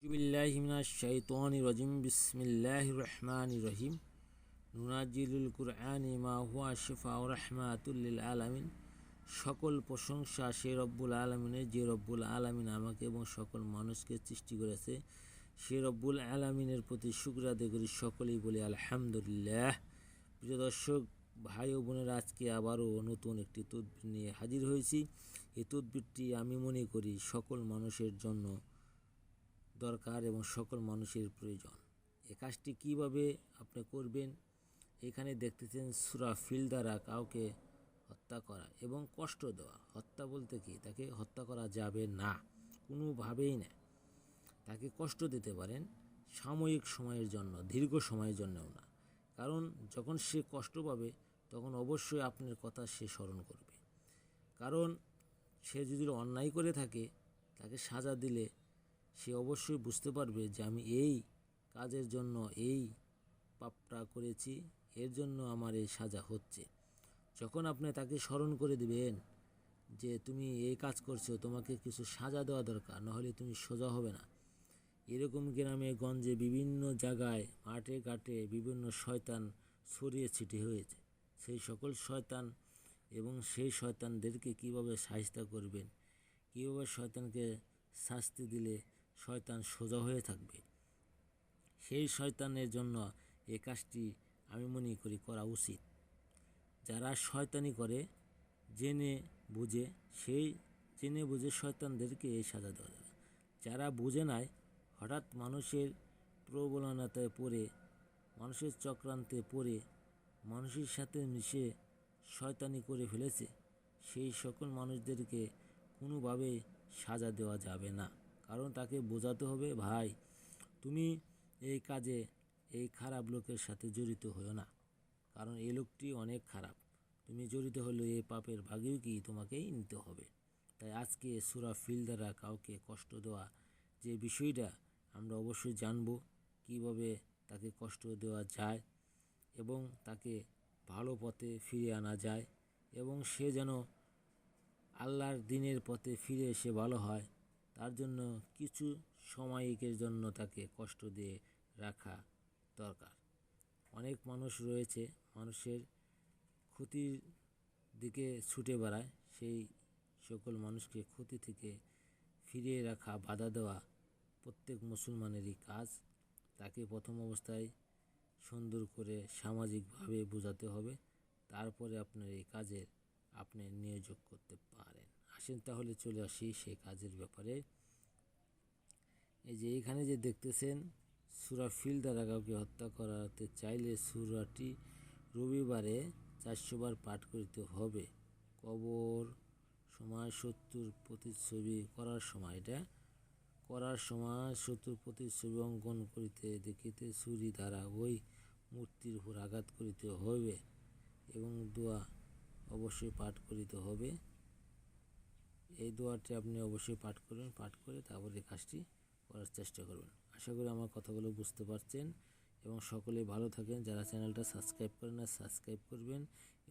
বিল্লাহিমিনাশ-শাইতানির-রাজিম বিসমিল্লাহির-রহমানির-রহিম নুনাজ্জিলুল কুরআনি মা হুয়া শিফাউ রাহমাতুল লিল আলামিন। সকল প্রশংসা সে রব্বুল আলামিনের, যে রব্বুল আলামিন আমাকে এবং সকল মানুষকে সৃষ্টি করেছে। সে রব্বুল আলামিনের প্রতি শুকরিয়া আদায় করি, সকলেই বলি আলহামদুলিল্লাহ। প্রিয় দর্শক ভাই ও বোনেরা, আজকে আবারও নতুন একটি তদবির নিয়ে হাজির হয়েছি। এই তদবিরটি আমি মনে করি সকল মানুষের জন্য দরকার এবং সকল মানুষের প্রয়োজন। এই কাজটি কীভাবে আপনি করবেন, এখানে দেখতেছেন সূরা ফিল দ্বারা কাউকে হত্যা করা এবং কষ্ট দেওয়া। হত্যা বলতে কি, তাকে হত্যা করা যাবে না, কোনোভাবেই না। তাকে কষ্ট দিতে পারেন সাময়িক সময়ের জন্য, দীর্ঘ সময়ের জন্যও না। কারণ যখন সে কষ্ট পাবে তখন অবশ্যই আপনার কথা সে স্মরণ করবে। কারণ সে যদি অন্যায় করে থাকে, তাকে সাজা দিলে সে অবশ্যই বুঝতে পারবে যে আমি এই কাজের জন্য এই পাপটা করেছি, এর জন্য আমার এই সাজা হচ্ছে। যখন আপনি তাকে স্মরণ করে দিবেন যে তুমি এই কাজ করছো, তোমাকে কিছু সাজা দেওয়া দরকার, নাহলে তুমি সোজা হবে না। এরকম গ্রামে গঞ্জে বিভিন্ন জায়গায় মাঠে ঘাটে বিভিন্ন শয়তান ছড়িয়ে ছিটিয়ে হয়েছে। সেই সকল শয়তান এবং সেই শয়তানদেরকে কীভাবে শায়েস্তা করবেন, কীভাবে শয়তানকে শাস্তি দিলে শয়তান সোজা হয়ে থাকবে, সেই শয়তানের জন্য এই কাজটি আমি মনে করি করা উচিত। যারা শয়তানি করে জেনে বুঝে, সেই জেনে বুঝে শয়তানদেরকে এই সাজা দেওয়া যাবে। যারা বুঝে নাই, হঠাৎ মানুষের প্রবলনতায় পড়ে, মানুষের চক্রান্তে পড়ে, মানুষের সাথে মিশে শয়তানি করে ফেলেছে, সেই সকল মানুষদেরকে কোনোভাবে সাজা দেওয়া যাবে না। কারণ তাকে বোঝাতে হবে, ভাই তুমি এই কাজে এই খারাপ লোকের সাথে জড়িত হও না, কারণ এই লোকটি অনেক খারাপ। তুমি জড়িত হলে এই পাপের ভাগেও কি তোমাকেই নিতে হবে। তাই আজকে সূরা ফিল দ্বারা কাউকে কষ্ট দেওয়া যে বিষয়টা আমরা অবশ্যই জানব, কিভাবে তাকে কষ্ট দেওয়া যায় এবং তাকে ভালো পথে ফিরিয়ে আনা যায় এবং সে যেন আল্লাহর দিনের পথে ফিরে এসে ভালো হয়। তার জন্য কিছু সাময়িকের জন্য তাকে কষ্ট দিয়ে রাখা দরকার। অনেক মানুষ রয়েছে মানুষের ক্ষতির দিকে ছুটে বেড়ায়, সেই সকল মানুষকে ক্ষতি থেকে ফিরিয়ে রাখা, বাধা দেওয়া প্রত্যেক মুসলমানেরই কাজ। তাকে প্রথম অবস্থায় সুন্দর করে সামাজিকভাবে বোঝাতে হবে, তারপরে আপনার এই কাজের আপনি নিয়োগ করতে পারেন। আসেন তাহলে চলে আসি সেই কাজের ব্যাপারে। এই যে এখানে যে দেখতেছেন সূরা ফিল দ্বারা কাউকে হত্যা করাতে চাইলে সূরাটি রবিবারে 400 বার পাঠ করতে হবে। কবর সময় শত্রুর প্রতিচ্ছবি করার সময়, এটা করার সময় শত্রুর প্রতিচ্ছবি অঙ্কন করিতে দেখিতে ছুরি দ্বারা ওই মূর্তির উপর আঘাত করিতে হবে এবং দোয়া অবশ্যই পাঠ করিতে হবে। এই দোয়াটি আপনি অবশ্যই পাঠ করবেন, পাঠ করে তারপরে কাজটি করার চেষ্টা করবেন। আশা করি আমার কথাগুলো বুঝতে পারছেন এবং সকলেই ভালো থাকেন। যারা চ্যানেলটা সাবস্ক্রাইব করেন না, সাবস্ক্রাইব করবেন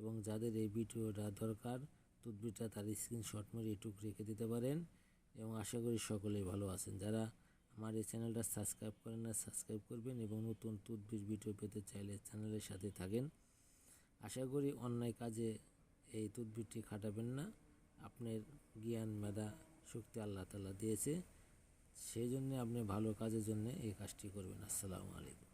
এবং যাদের এই ভিডিওটা দরকার, তদবিরটা তার স্ক্রিনশট মেরে এটুকু রেখে দিতে পারেন এবং আশা করি সকলেই ভালো আছেন। যারা আমার এই চ্যানেলটা সাবস্ক্রাইব করেন না, সাবস্ক্রাইব করবেন এবং নতুন তদবির ভিডিও পেতে চাইলে চ্যানেলের সাথে থাকেন। আশা করি অন্যায় কাজে এই তদবিরটি খাটাবেন না। আপনার জ্ঞান মেধা শক্তি আল্লাহ তাআলা দিয়েছে, সেই জন্য আপনি ভালো কাজের জন্য এই কাজটি করবেন। আসসালামু আলাইকুম।